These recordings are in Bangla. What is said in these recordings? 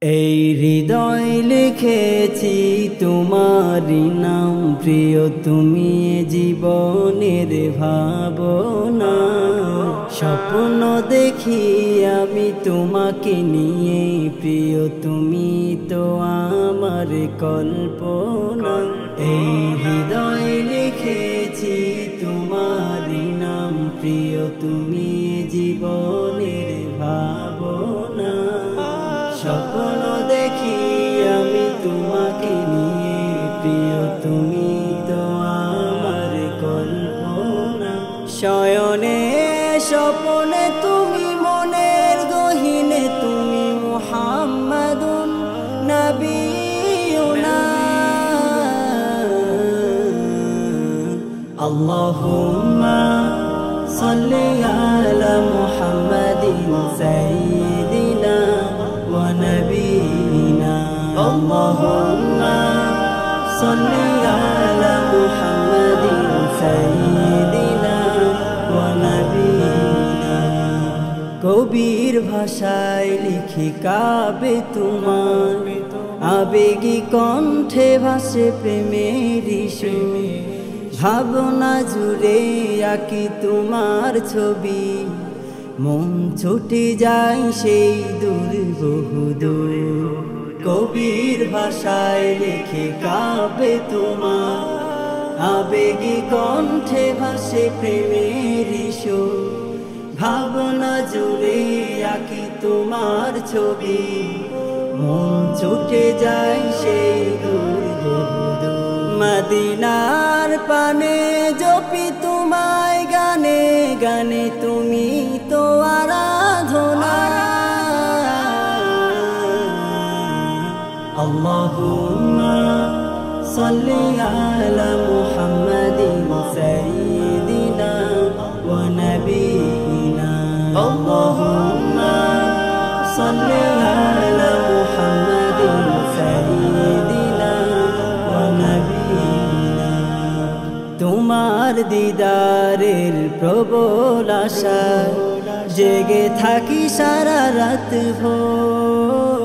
এই হৃদয় লিখেছি তোমারি নাম, প্রিয় তুমি জীবনের ভাবনা। স্বপ্ন দেখি আমি তোমাকে নিয়ে, প্রিয় তুমি তো আমার কল্পনা। এই হৃদয় লিখেছি তোমারি নাম, প্রিয় তুমি জীবনের ভাবনা। স্বপ্ন দেখি আমি তোমাকে নিয়ে, প্রিয় তুমি তো আমার কল্পনা। শয়নে স্বপ্নে তুমি, মনের গহীনে তুমি, মুহাম্মাদুন নবিয়ুনা। আল্লাহুম্মা সাল্লি আলা মুহাম্মাদিন সাইয়্যিদিনা ওয়া নাবিয়িনা। আল্লাহুম্মা সাল্লি আলা মুহাম্মাদিন সাইয়্যিদিনা ওয়া নাবিয়িনা। কবির ভাষায় লিখি কাবে তোমার, আবেগী কণ্ঠে ভাসে প্রেমের সুর। ভাবনা জুড়ে আঁকি তোমার ছবি, মন ছুটে যায় সেই দূর বহুদূর। কবির ভাষায় লিখে কাবে তোমার, আবেগী কণ্ঠে ভাসে প্রেমের সুর। ভাবনা জুড়ে আঁকি তোমার ছবি, মন ছুটে যায় সেই দূর বহুদূর। মদিনার পানে জপি তোমায় গানে গানে, তুমি তো আরাধনা। আল্লাহুম্মা সাল্লি আলা মুহাম্মাদিন সাইয়্যিদিনা ওয়া নাবিয়িনা। আল্লাহুম্মা সাল্লি আলা মুহাম্মাদিন সাইয়্যিদিনা ওয়া নাবিয়িনা। তোমার দিদারের প্রবল আশায় জেগে থাকি সারা রাত ভোর।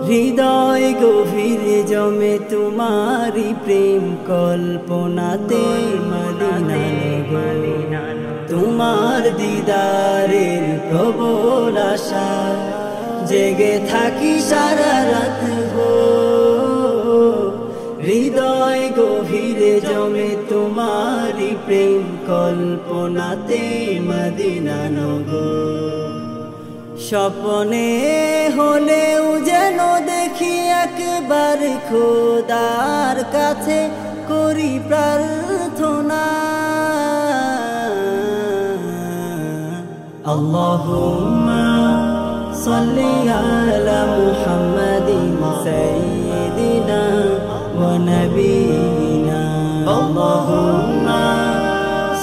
হৃদয় গভীরে জমে তোমারি প্রেম কল্পনাতে মদিনা নগর। তোমার দিদারের প্রবল আশায় জেগে থাকি সারা রাত ভোর। হৃদয় গভীরে জমে তোমারি প্রেম কল্পনাতে মদিনা নগর। স্বপ্নে হলেও যেন দেখি একবার খোদার কাছে করি প্রার্থনা। আল্লাহুম্মা সাল্লি আলা মুহাম্মাদিন সাইয়্যিদিনা ওয়া নাবিয়িনা। আল্লাহুম্মা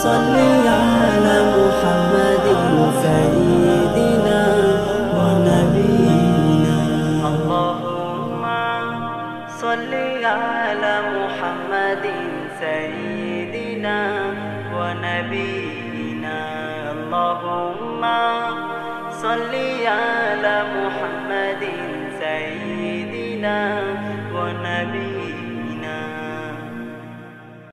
সাল্লি আলা মুহাম্মাদিন সাইয়্যিদিনা ওয়া নাবিয়িনা। আল্লাহুম্মা সাল্লি আলা মুহাম্মাদিন সাইয়্যিদিনা ওয়া নাবিয়িনা। আল্লাহুম্মা সাল্লি আলা